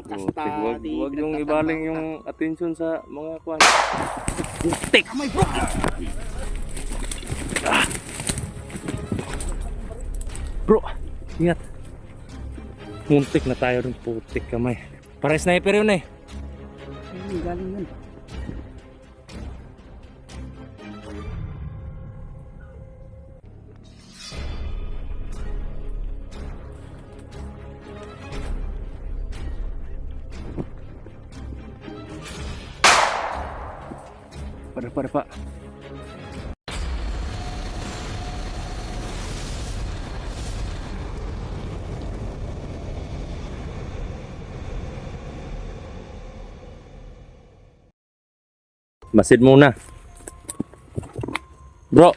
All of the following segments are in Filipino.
Huwag yung ibaling yung atensyon sa mga kwan. Putik! Bro, ingat. Muntik na tayo rin, putik kamay. Para sniper yun eh. Galing yun. Pada pak. Masid muna. Bro.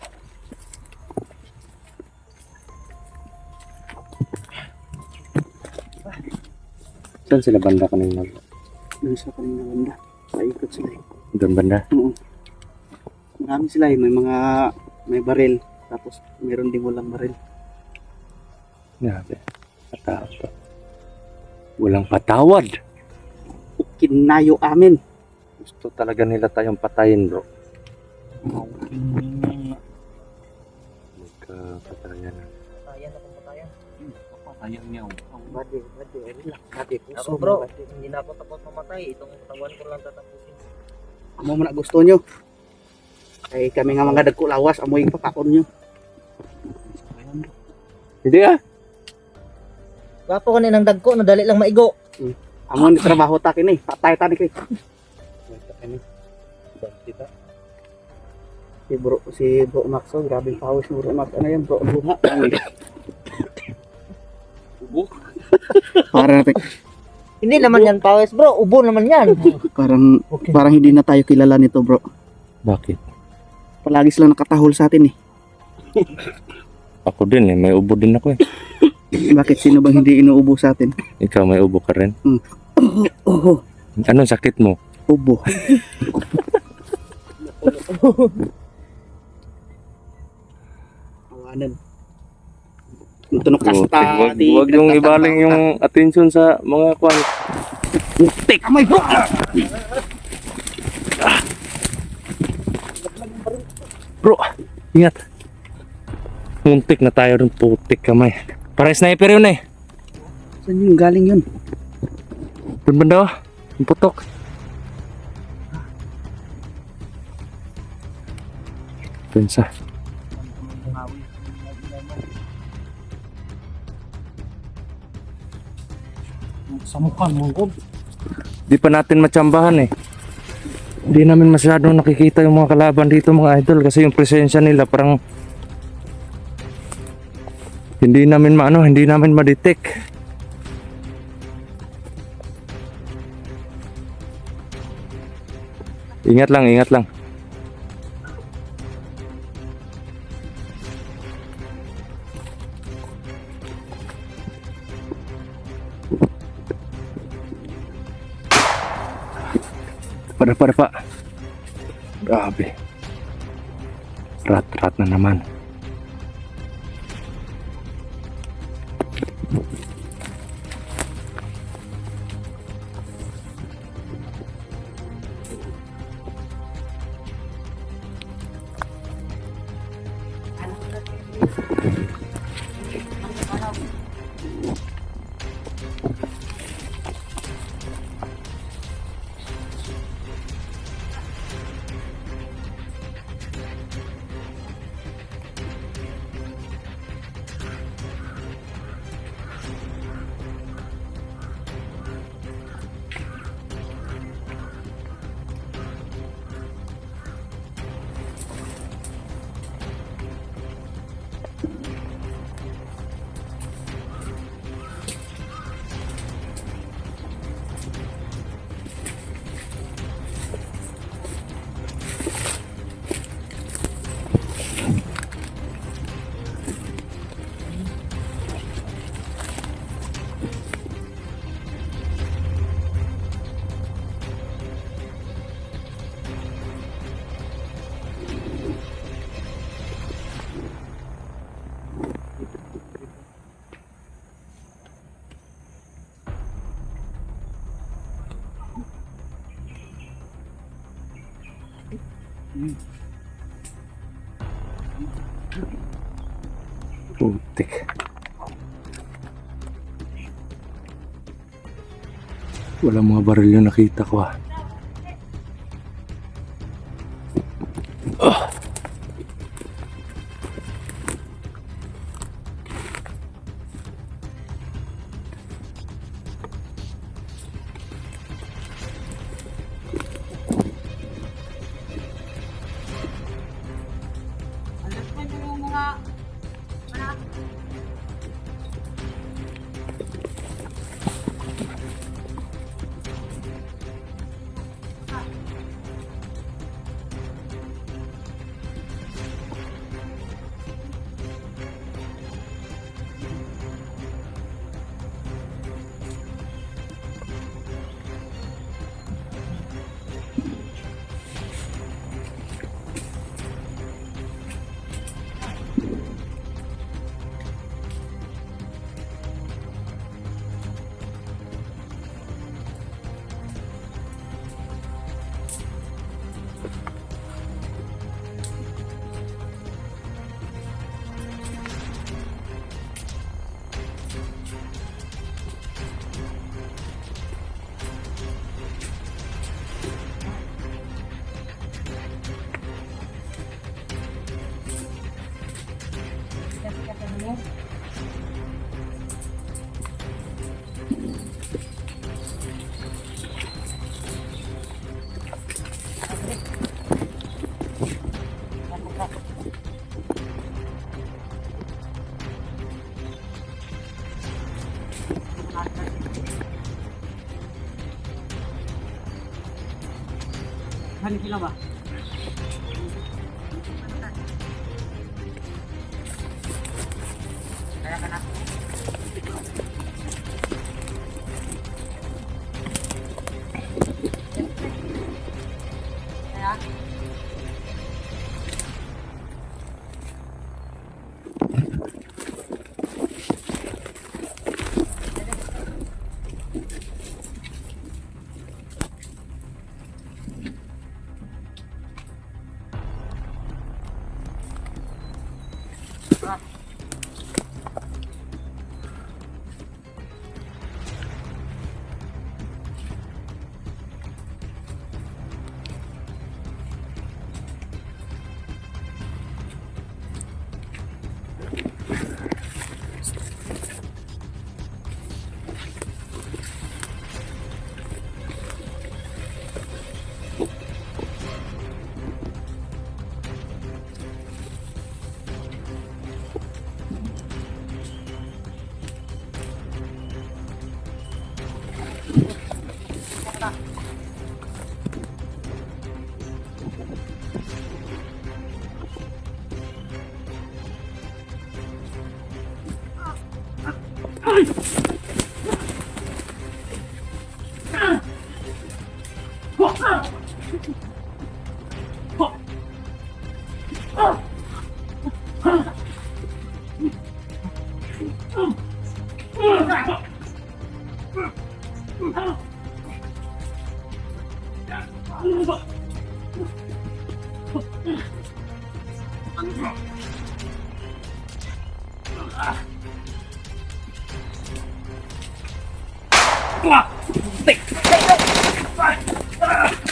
Saan sila banda kanina? Doon sa kanina banda. Paikot sila eh. Doon banda? Oo. Marami sila eh. May baril. Tapos meron din walang baril. Grabe. Patawad. Walang patawad. Kinayo amin. Gusto talaga nila tayong patayin, bro. Magkapatayan na. Patayan akong patayan. Patayan niya. Bade, relax. Bade, puso Ako bro, mo, bade. hindi na ako takot mamatay. Itong katawan ko lang tatapusin. Amo man na gusto nyo. Kay kami nga mga dagko lawas, amoy pakaon nyo. Hindi ah. Gwapo ka ng dagko, nadali lang maigo. Amo ni trabaho ta kini, patay ta ni kay. Si Bro Max, oh, grabe pawis ni Bro Max. Ano yan, Bro? Buha. Ubo? Para natin, Hindi naman yan pawis bro, ubo naman yan. parang hindi na tayo kilala nito, Bro. Bakit? Palagi silang nakatahol sa atin eh. Ako din eh. May ubo din ako eh. Bakit sino bang hindi inuubo sa atin? Ikaw may ubo ka rin? Oh, Anong sakit mo? ubo. Awanan. Tunok ka sa Huwag yung ibaling yung atensyon sa mga kwan. putik. Amay bro. Bro, ingat. Muntik na tayo rin, putik kamay. Para sniper yun eh. Saan yung galing yun? Doon banda oh. Yung putok. Pensa. Sa mukha mo. Di pa natin matsambahan eh. Di namin masyadong nakikita yung mga kalaban dito mga idol. Kasi yung presensya nila parang hindi namin hindi namin ma-detect. Ingat lang, ingat lang. Pada pak. Grabe. Rat na naman. Putik. Walang mga baril yung nakita ko ah. Hani sila ba? Kaya ka na. Kaya?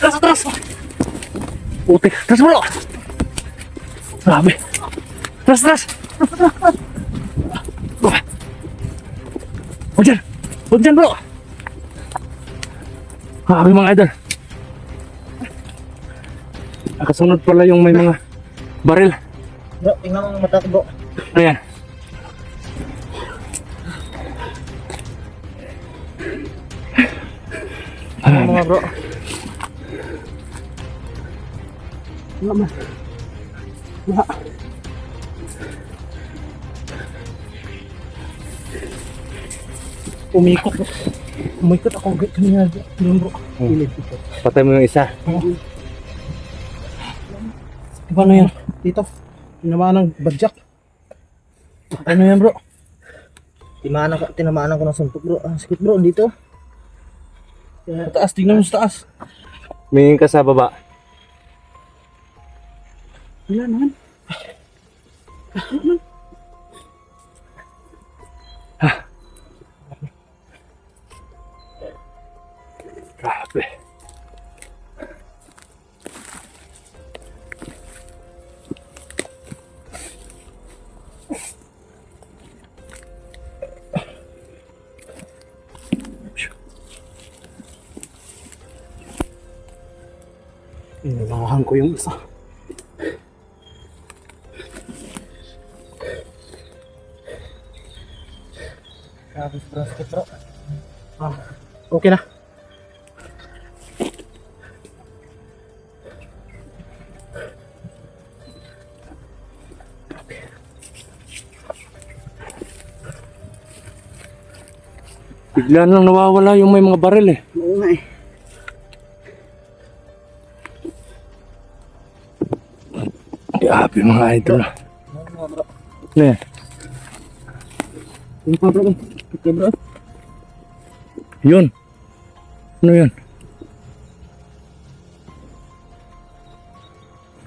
Atras! Putik! Atras bro! Grabe! Atras! Atras! Huwag dyan! Huwag dyan bro! Grabe mga idol! Nakasunod pala yung may mga baril. Bro, tingnan mo ang mata ko bro. Ayan. Ano mga bro? Wala man. Wala. Umikot bro. Umikot ako kanina doon bro. Kilid dito. Patay mo yung isa. Paano yan? Dito. Tinamaan ng badjak. Ano yan bro? Tinamaan ko ng suntok bro. Ang sakit bro, dito. Sa taas, tingnan mo sa taas. Mingin ka sa baba. Wala naman. Grabe. Inalahan ko yung isa. Tapos basket bro. Ah, okay na. Bigla lang nawawala yung may mga baril eh. Oo nga eh. Grabe mga idol. Oo nga bro. Ano yan? Yung pa bro. Okay bro. Yun. Ano yun?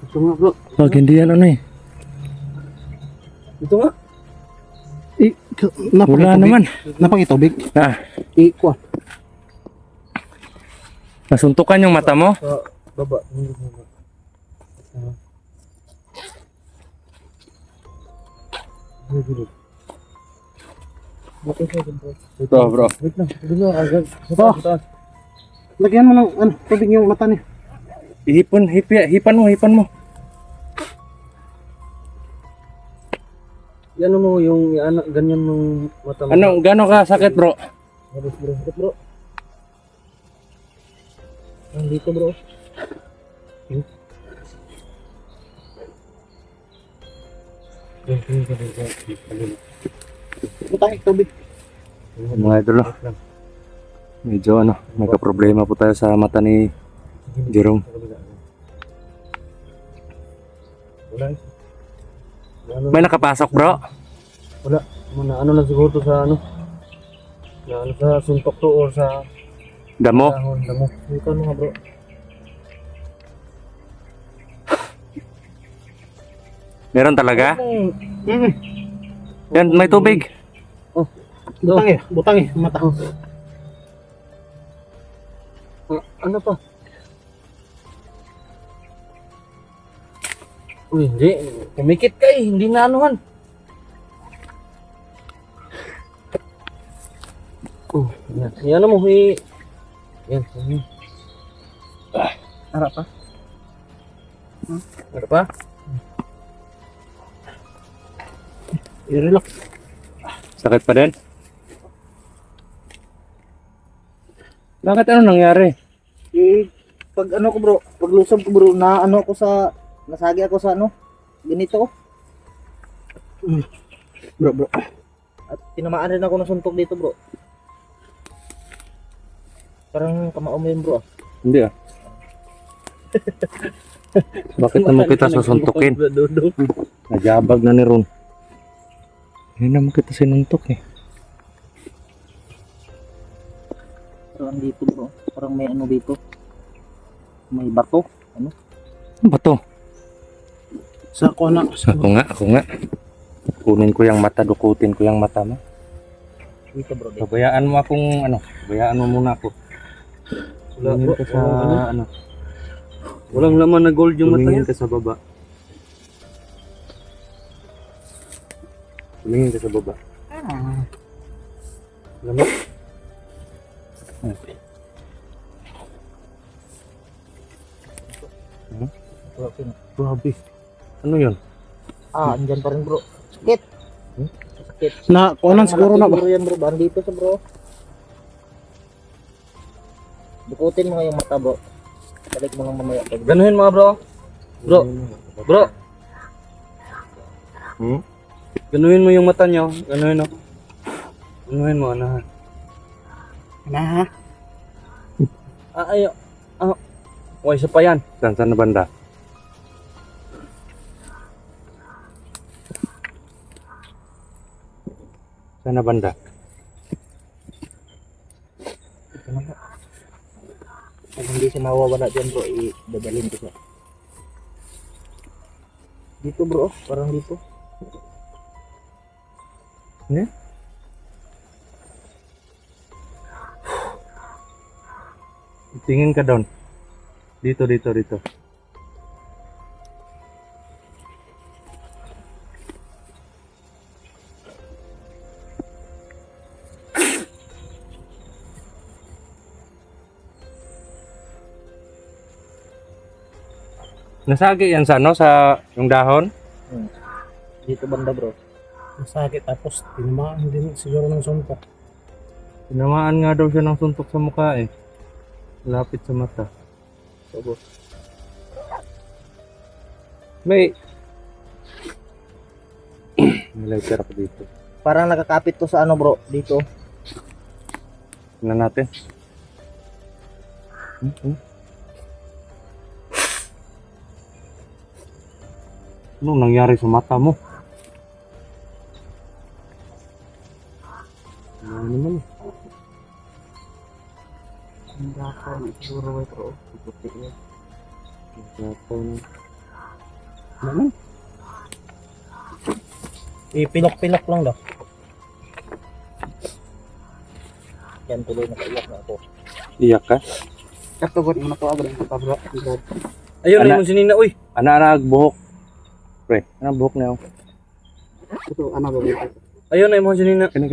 Ito nga bro. Wag, hindi yan ano eh. Ito nga. Wala naman. Napakitubig. Ah, Ikuha. nasuntukan yung mata mo? Sa baba. Ito bro. Wait lang. Ito nga. Agad. Oh. Lagyan mo ng ano, tubig yung mata niya. Hipan mo. Yan mo yung ganyan ng mata mo. Ano, gano'n ka sakit bro? Harus bro. Ikot bro. Dito bro. Butang tubig. Mga idol ah. Medyo ano, nagka-problema po tayo sa mata ni Jerome. Wala. May nakapasok bro? Wala. Ano lang siguro to sa ano. Na ano sa suntok to or sa Damo? dahon. Damo. Ito ano nga bro. Meron talaga? Mm. Yan, may tubig. Butang eh, mata. Ano pa? Uy, hindi. Kumikit ka eh. Hindi na anuhan. Yan. Yan mo. Yan. Harap pa. Harap pa. I-relax. Sakit pa din? Bakit ano nangyari? Pag ano ko bro, pag lusog ko bro, na ano ako sa, nasagi ako sa ano, ganito. Bro. At tinamaan rin ako ng suntok dito bro. Parang kamao mo yun bro ah. Hindi ah. Bakit naman kita susuntukin? Najabag na ni Ron. Hindi naman kita sinuntok eh. Parang dito bro, parang may ano dito. May bato. Ano? Ano ba to? Sa ako na. Ako nga. Kunin ko yung mata, dukutin ko yung mata mo. Dito bro. Dito. Pabayaan mo akong ano, pabayaan mo muna ako. Tumingin ka sa ano. Walang laman na gold yung mata Tumingin niya. ka sa baba. Tumingin ka sa baba. Lamok. Okay. Grabe. Ano yun? Andyan pa rin bro. Sakit. Sakit. Na, kunan siguro na ba? Siguro yan bro, baan dito sa bro. Dukutin mo nga yung mata bro. Balik mo lang mamaya. Ganuhin mo bro. Bro. Bro. Ganuhin mo yung mata niyo. Ganuhin mo. Ganuhin mo, anahan. Na. Ayo. Okay, isa pa yan. Saan na banda? Saan na banda? Pag hindi siya mawawala dyan bro, i-dadalhin ko siya. Dito bro, parang dito. Eh? Tingin ka doon. Dito, dito, dito. Nasagi yan sa ano, sa yung dahon? Dito banda bro. Masakit tapos tinamaan din siguro ng suntok. Tinamaan nga daw siya ng suntok sa mukha eh. Lapit sa mata. So, bro. May lighter ako dito. Parang nakakapit to sa ano bro, dito. Tingnan natin. Ano nangyari sa mata mo? Ano naman? Ang dakaw na siguro bro. Puti yan. Nagkataon na. Naman? Ipilok-pilok lang daw. Yan tuloy na kaiyak na ako. Iyak ka? Katugot mo na to agad ang bro. Ayun, Ana- ayun sinina, uy. Anak-anak buhok. Pre, anak buhok niya. Ito ano bro. Ayun, ayun sinina. Kani.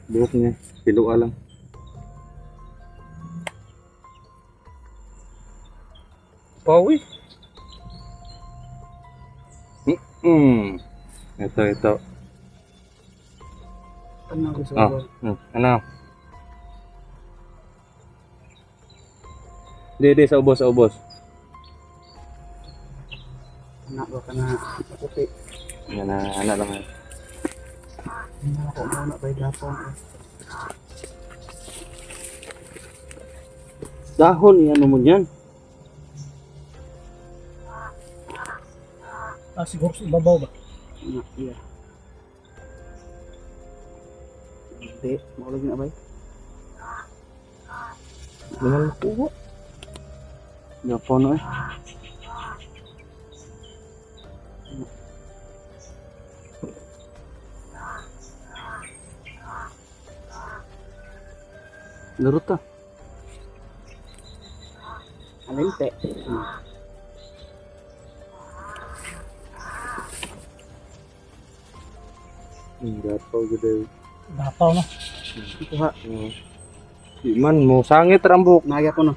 Buhok niya. Pilua lang. Pawi. Ito. Ano gusto Oh, bro? ano? Di, sa ubos. Anak bro kana puti. Yan na, anak lang. Ano ako muna by gapon. Dahon, ano mo yan? Siguro sa ibabaw ba? Iya. Hindi, maulog na bay. Naman makuha. Japon eh. Larut ah. Alente. Gapaw gede. Dapaw na. Ito ha. Iman mo sangit rambok. Naya ko no.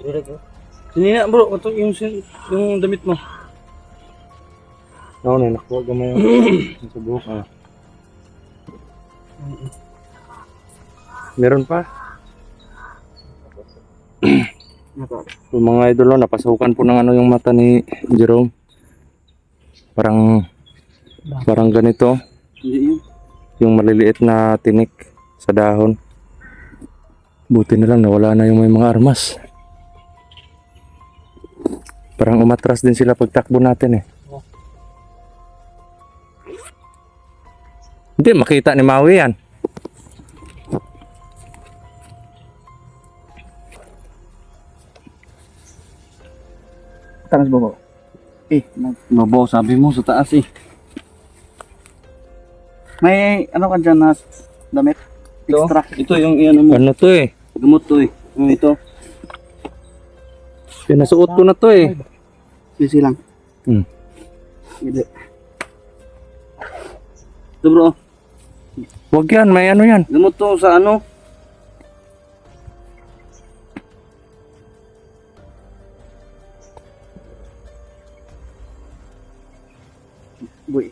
Dire ko. Sinina bro, ito yung damit mo. No, nakuha gamay yung sa buhok. Meron pa. Nako. Yung mga idolo, napasukan po ng ano yung mata ni Jerome. Parang ganito. Hindi yun. Yung maliliit na tinik sa dahon. Buti na lang nawala na yung may mga armas. Parang umatras din sila pagtakbo natin eh. Hindi, makita ni Maui yan. Tanas babo. Babo sabi mo sa taas eh. May ano ka dyan na damit? Extra. Ito yung iyan mo. Ano to eh? Gamot to eh. Ito. Pinasuot ko na to eh. Easy lang. Hindi. Ito bro. Huwag yan, may ano yan. Gamot to sa ano? Boy.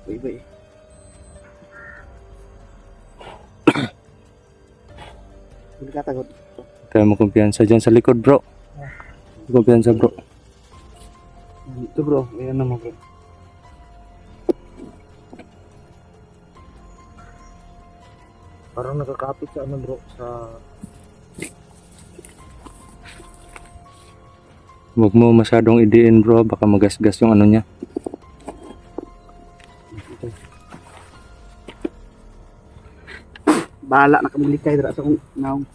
Boy. Hindi ka tagot. Tayo mo kumpiyansa dyan sa likod bro. Kumpiyansa bro. Ito bro. Ayan naman bro. Parang nakakapit sa ano bro. Sa... Huwag mo masyadong idiin bro, baka magasgas yung ano niya. Bahala na kami likay dira sa kong naong.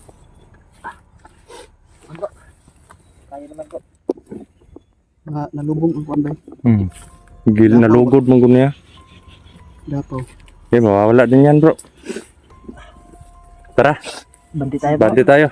Kaya naman ko. Nalubong ang kuan bay. Gil na lugod mong gunya. Dato. Okay, mawawala din yan bro. Tara, Banti tayo bro. bante tayo.